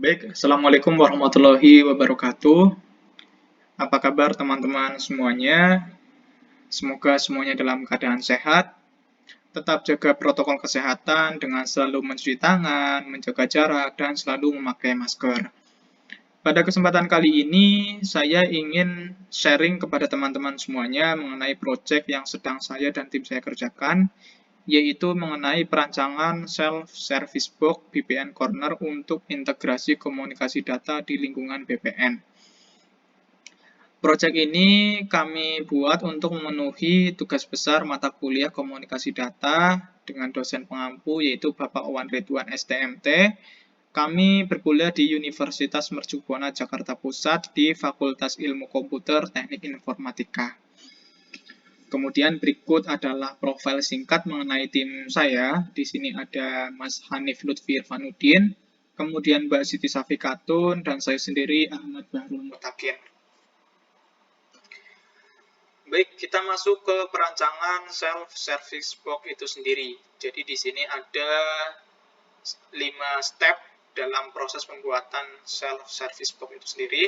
Baik, Assalamualaikum warahmatullahi wabarakatuh. Apa kabar teman-teman semuanya? Semoga semuanya dalam keadaan sehat. Tetap jaga protokol kesehatan dengan selalu mencuci tangan, menjaga jarak, dan selalu memakai masker. Pada kesempatan kali ini, saya ingin sharing kepada teman-teman semuanya mengenai proyek yang sedang saya dan tim saya kerjakan, yaitu mengenai perancangan self-service box VPN Corner untuk integrasi komunikasi data di lingkungan VPN. Proyek ini kami buat untuk memenuhi tugas besar mata kuliah komunikasi data dengan dosen pengampu yaitu Bapak Owan Ridwan STMT. Kami berkuliah di Universitas Mercubuana Jakarta Pusat di Fakultas Ilmu Komputer Teknik Informatika. Kemudian berikut adalah profil singkat mengenai tim saya. Di sini ada Mas Hanif Lutfi Irfanuddin, kemudian Mbak Siti Safikatun, dan saya sendiri Ahmad Bahrul Mutakin. Baik, kita masuk ke perancangan self-service box itu sendiri. Jadi di sini ada 5 step dalam proses pembuatan self-service box itu sendiri.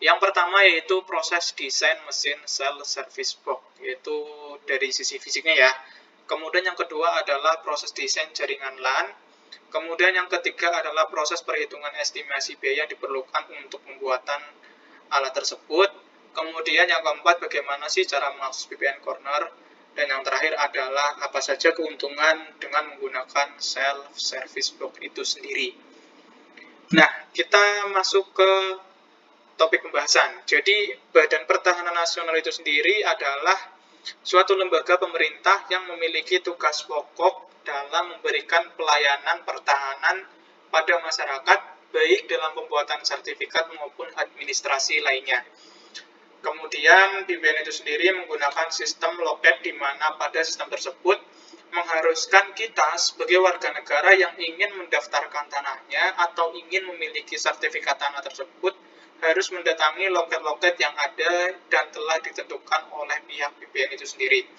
Yang pertama yaitu proses desain mesin self-service box, yaitu dari sisi fisiknya ya. Kemudian yang kedua adalah proses desain jaringan LAN. Kemudian yang ketiga adalah proses perhitungan estimasi biaya yang diperlukan untuk pembuatan alat tersebut. Kemudian yang keempat, bagaimana sih cara mengakses VPN Corner. Dan yang terakhir adalah apa saja keuntungan dengan menggunakan self-service box itu sendiri. Nah, kita masuk ke topik pembahasan. Jadi, Badan Pertahanan Nasional itu sendiri adalah suatu lembaga pemerintah yang memiliki tugas pokok dalam memberikan pelayanan pertahanan pada masyarakat, baik dalam pembuatan sertifikat maupun administrasi lainnya. Kemudian BPN itu sendiri menggunakan sistem loket di mana pada sistem tersebut mengharuskan kita sebagai warga negara yang ingin mendaftarkan tanahnya atau ingin memiliki sertifikat tanah tersebut harus mendatangi loket-loket yang ada dan telah ditentukan oleh pihak BPN itu sendiri.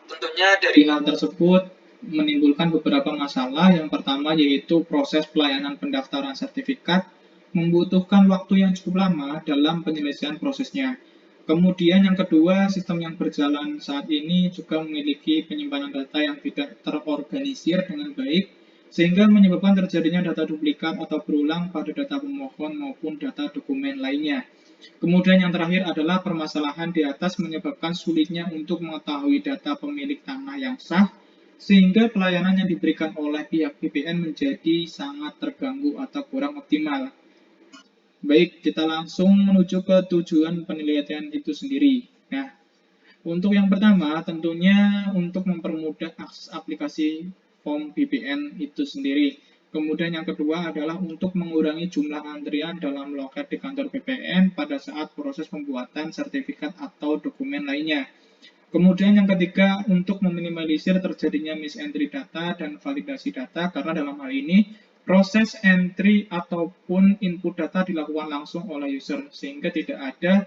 Tentunya dari hal tersebut menimbulkan beberapa masalah. Yang pertama yaitu proses pelayanan pendaftaran sertifikat membutuhkan waktu yang cukup lama dalam penyelesaian prosesnya. Kemudian yang kedua, sistem yang berjalan saat ini juga memiliki penyimpanan data yang tidak terorganisir dengan baik, sehingga menyebabkan terjadinya data duplikat atau berulang pada data pemohon maupun data dokumen lainnya. Kemudian yang terakhir adalah permasalahan di atas menyebabkan sulitnya untuk mengetahui data pemilik tanah yang sah, sehingga pelayanan yang diberikan oleh pihak VPN menjadi sangat terganggu atau kurang optimal. Baik, kita langsung menuju ke tujuan penelitian itu sendiri. Nah, untuk yang pertama, tentunya untuk mempermudah akses aplikasi form VPN itu sendiri. Kemudian yang kedua adalah untuk mengurangi jumlah antrian dalam loket di kantor VPN pada saat proses pembuatan sertifikat atau dokumen lainnya. Kemudian yang ketiga, untuk meminimalisir terjadinya misentry data dan validasi data, karena dalam hal ini proses entry ataupun input data dilakukan langsung oleh user, sehingga tidak ada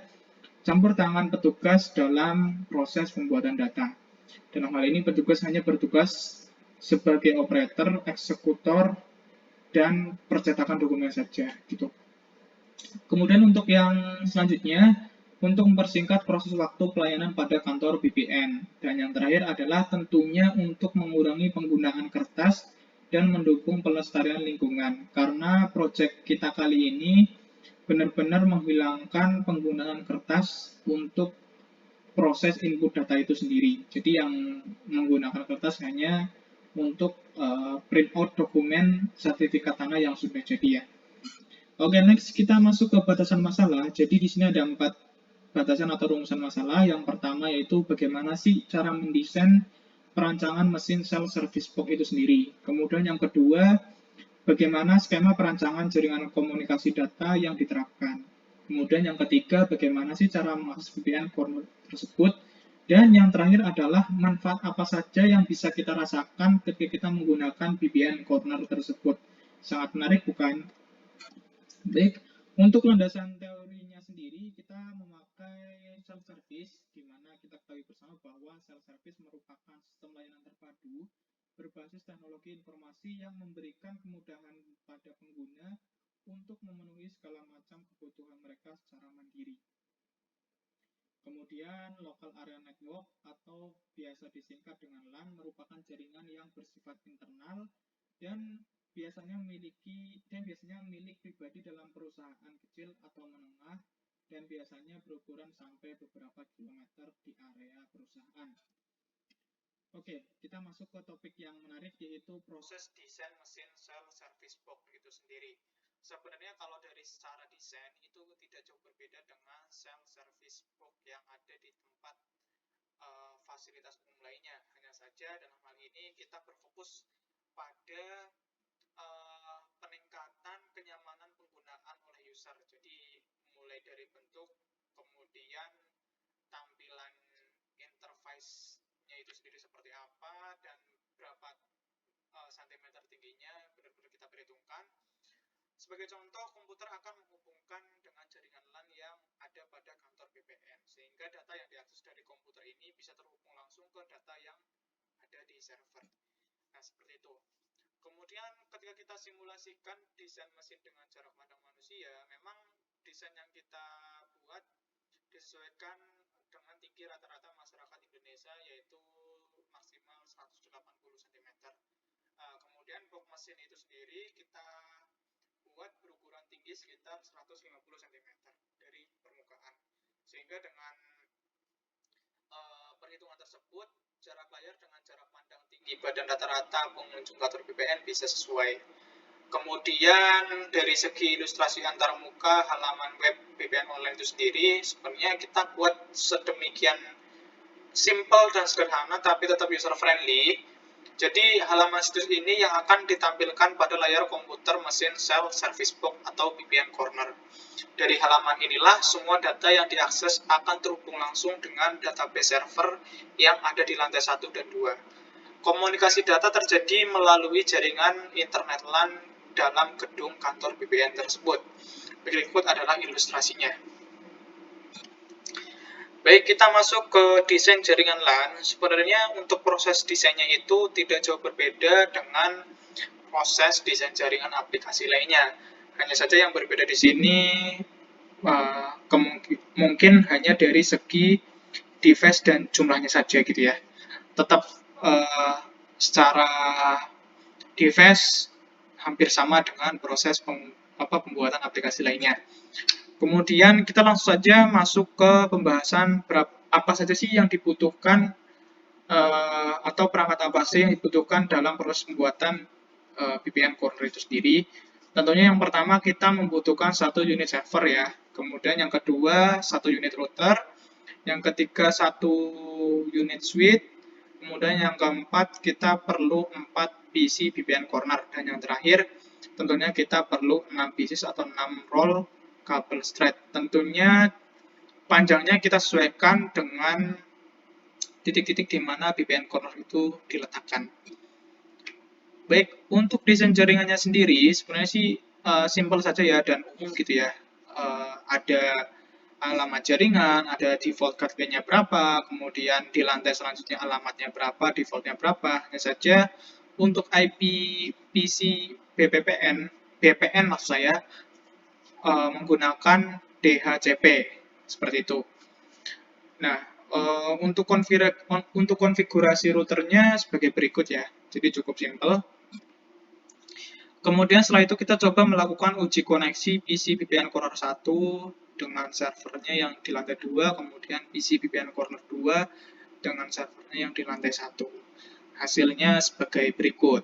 campur tangan petugas dalam proses pembuatan data. Dalam hal ini petugas hanya bertugas sebagai operator, eksekutor, dan percetakan dokumen saja gitu. Kemudian untuk yang selanjutnya, untuk mempersingkat proses waktu pelayanan pada kantor VPN. Dan yang terakhir adalah tentunya untuk mengurangi penggunaan kertas dan mendukung pelestarian lingkungan. Karena proyek kita kali ini benar-benar menghilangkan penggunaan kertas untuk proses input data itu sendiri. Jadi yang menggunakan kertas hanya untuk print out dokumen sertifikat tanah yang sudah jadi ya. Oke, next kita masuk ke batasan masalah. Jadi di sini ada 4 batasan atau rumusan masalah. Yang pertama yaitu bagaimana sih cara mendesain perancangan mesin self-service box itu sendiri. Kemudian yang kedua, bagaimana skema perancangan jaringan komunikasi data yang diterapkan. Kemudian yang ketiga, bagaimana sih cara mengakses VPN corner tersebut. Dan yang terakhir adalah manfaat apa saja yang bisa kita rasakan ketika kita menggunakan VPN corner tersebut. Sangat menarik bukan? Baik, untuk landasan teorinya sendiri kita memakai self-service, di mana kita ketahui bersama bahwa self-service merupakan sistem layanan terpadu berbasis teknologi informasi yang memberikan kemudahan pada pengguna untuk memenuhi segala macam kebutuhan mereka secara mandiri. Kemudian, Local Area Network atau biasa disingkat dengan LAN merupakan jaringan yang bersifat internal dan biasanya milik pribadi dalam perusahaan kecil atau menengah dan biasanya berukuran sampai beberapa kilometer di area perusahaan. Oke, kita masuk ke topik yang menarik, yaitu proses desain mesin Self Service Box itu sendiri. Sebenarnya kalau dari secara desain itu tidak jauh berbeda dengan Self Service Box yang ada di tempat fasilitas umum lainnya. Hanya saja dalam hal ini kita berfokus pada peningkatan kenyamanan penggunaan oleh user. Jadi mulai dari bentuk, kemudian tampilan interface-nya itu sendiri seperti apa dan berapa sentimeter tingginya benar-benar kita perhitungkan. Sebagai contoh, komputer akan menghubungkan dengan jaringan LAN yang ada pada kantor BPN, sehingga data yang diakses dari komputer ini bisa terhubung langsung ke data yang ada di server. Nah, seperti itu. Kemudian ketika kita simulasikan desain mesin dengan jarak pandang manusia, memang desain yang kita buat disesuaikan dengan tinggi rata-rata masyarakat Indonesia, yaitu maksimal 180 cm. Kemudian box mesin itu sendiri kita buat berukuran tinggi sekitar 150 cm dari permukaan. Sehingga dengan perhitungan tersebut, jarak layar dengan jarak pandang tinggi badan rata-rata pengunjung kantor BPN bisa sesuai. Kemudian dari segi ilustrasi antarmuka halaman web BPN Online itu sendiri, sebenarnya kita buat sedemikian simple dan sederhana tapi tetap user friendly. Jadi halaman situs ini yang akan ditampilkan pada layar komputer mesin Self Service Box atau BPN Corner. Dari halaman inilah semua data yang diakses akan terhubung langsung dengan database server yang ada di lantai 1 dan 2. Komunikasi data terjadi melalui jaringan internet LAN dalam gedung kantor BPN tersebut. Berikut adalah ilustrasinya. Baik, kita masuk ke desain jaringan LAN. Sebenarnya untuk proses desainnya itu tidak jauh berbeda dengan proses desain jaringan aplikasi lainnya. Hanya saja yang berbeda di sini mungkin hanya dari segi device dan jumlahnya saja gitu ya. Tetap secara device hampir sama dengan proses pembuatan aplikasi lainnya. Kemudian kita langsung saja masuk ke pembahasan apa saja sih yang dibutuhkan atau perangkat apa sih yang dibutuhkan dalam proses pembuatan BPN Corner itu sendiri. Tentunya yang pertama kita membutuhkan satu unit server ya, kemudian yang kedua satu unit router, yang ketiga satu unit switch, kemudian yang keempat kita perlu 4 PC BPN Corner, dan yang terakhir tentunya kita perlu 6 pieces atau 6 roll kabel straight. Tentunya panjangnya kita sesuaikan dengan titik-titik di mana BPN Corner itu diletakkan. Baik, untuk desain jaringannya sendiri sebenarnya sih simple saja ya dan umum gitu ya. Ada alamat jaringan, ada default gateway-nya berapa, kemudian di lantai selanjutnya alamatnya berapa, default-nya berapa. Hanya saja untuk IP PC BPN maksud saya menggunakan DHCP seperti itu. Nah, untuk konfigurasi routernya sebagai berikut ya. Jadi cukup simple. Kemudian setelah itu kita coba melakukan uji koneksi PC BPN Corner 1 dengan servernya yang di lantai 2, kemudian PC BPN Corner 2 dengan servernya yang di lantai 1. Hasilnya sebagai berikut.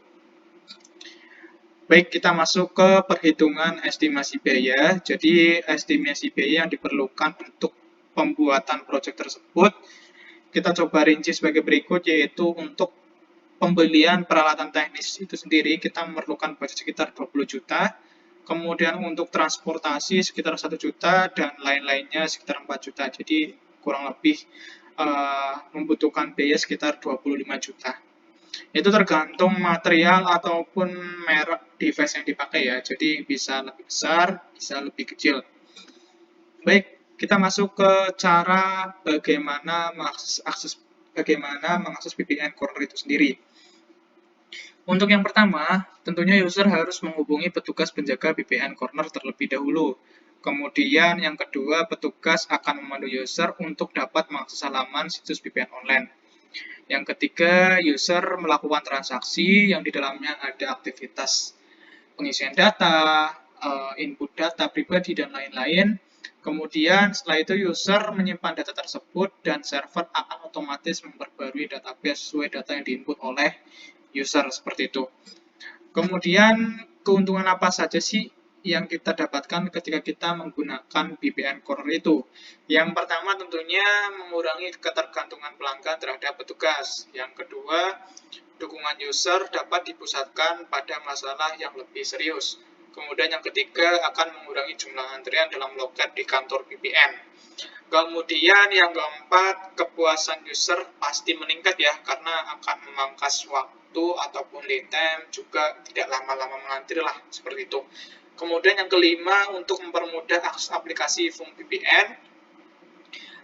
Baik, kita masuk ke perhitungan estimasi biaya. Jadi, estimasi biaya yang diperlukan untuk pembuatan proyek tersebut, kita coba rinci sebagai berikut, yaitu untuk pembelian peralatan teknis itu sendiri, kita memerlukan budget sekitar 20 juta. Kemudian untuk transportasi sekitar 1 juta, dan lain-lainnya sekitar 4 juta. Jadi, kurang lebih membutuhkan biaya sekitar 25 juta. Itu tergantung material ataupun merek device yang dipakai ya. Jadi bisa lebih besar, bisa lebih kecil. Baik, kita masuk ke cara bagaimana mengakses BPN Corner itu sendiri. Untuk yang pertama, tentunya user harus menghubungi petugas penjaga VPN corner terlebih dahulu. Kemudian yang kedua, petugas akan memandu user untuk dapat mengakses halaman situs VPN online. Yang ketiga, user melakukan transaksi yang di dalamnya ada aktivitas pengisian data, input data pribadi, dan lain-lain. Kemudian setelah itu user menyimpan data tersebut dan server akan otomatis memperbarui database sesuai data yang diinput oleh user seperti itu. Kemudian keuntungan apa saja sih yang kita dapatkan ketika kita menggunakan VPN Corner itu? Yang pertama tentunya mengurangi ketergantungan pelanggan terhadap petugas. Yang kedua, dukungan user dapat dipusatkan pada masalah yang lebih serius. Kemudian yang ketiga akan mengurangi jumlah antrian dalam loket di kantor VPN. Kemudian yang keempat, kepuasan user pasti meningkat ya, karena akan memangkas waktu ataupun lead time, juga tidak lama-lama mengantri lah, seperti itu. Kemudian yang kelima, untuk mempermudah akses aplikasi VPN.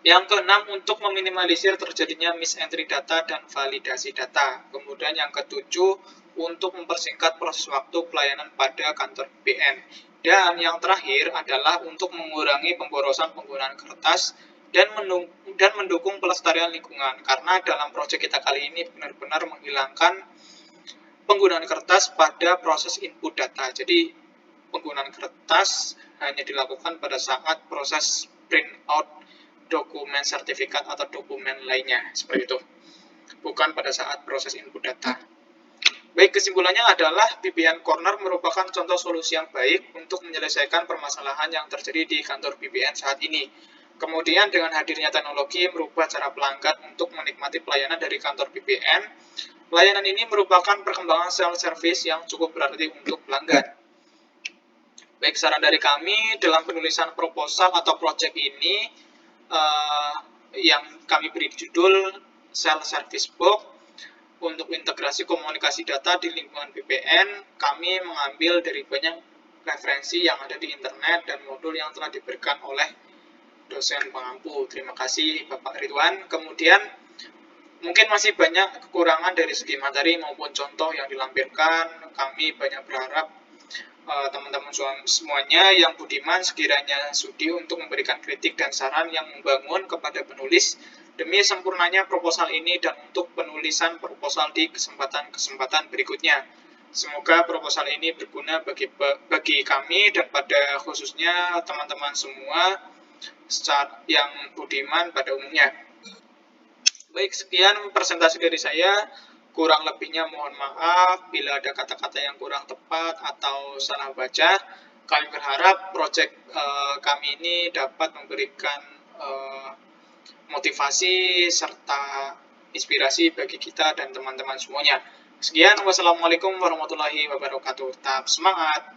Yang keenam, untuk meminimalisir terjadinya misentry data dan validasi data. Kemudian yang ketujuh, untuk mempersingkat proses waktu pelayanan pada kantor VPN. Dan yang terakhir adalah untuk mengurangi pemborosan penggunaan kertas dan mendukung pelestarian lingkungan. Karena dalam proyek kita kali ini benar-benar menghilangkan penggunaan kertas pada proses input data. Jadi penggunaan kertas hanya dilakukan pada saat proses print out dokumen sertifikat atau dokumen lainnya, seperti itu. Bukan pada saat proses input data. Baik, kesimpulannya adalah VPN Corner merupakan contoh solusi yang baik untuk menyelesaikan permasalahan yang terjadi di kantor VPN saat ini. Kemudian dengan hadirnya teknologi merubah cara pelanggan untuk menikmati pelayanan dari kantor VPN. Pelayanan ini merupakan perkembangan self-service yang cukup berarti untuk pelanggan. Baik, saran dari kami dalam penulisan proposal atau project ini yang kami beri judul Self-Service Box untuk integrasi komunikasi data di lingkungan VPN. Kami mengambil dari banyak referensi yang ada di internet dan modul yang telah diberikan oleh dosen pengampu. Terima kasih Bapak Ridwan. Kemudian mungkin masih banyak kekurangan dari segi materi maupun contoh yang dilampirkan. Kami banyak berharap teman-teman semuanya yang budiman sekiranya sudi untuk memberikan kritik dan saran yang membangun kepada penulis demi sempurnanya proposal ini dan untuk penulisan proposal di kesempatan-kesempatan berikutnya. Semoga proposal ini berguna bagi kami dan pada khususnya teman-teman semua yang budiman pada umumnya. Baik, sekian presentasi dari saya. Kurang lebihnya mohon maaf bila ada kata-kata yang kurang tepat atau salah baca. Kami berharap proyek kami ini dapat memberikan motivasi serta inspirasi bagi kita dan teman-teman semuanya. Sekian, wassalamualaikum warahmatullahi wabarakatuh. Tetap semangat!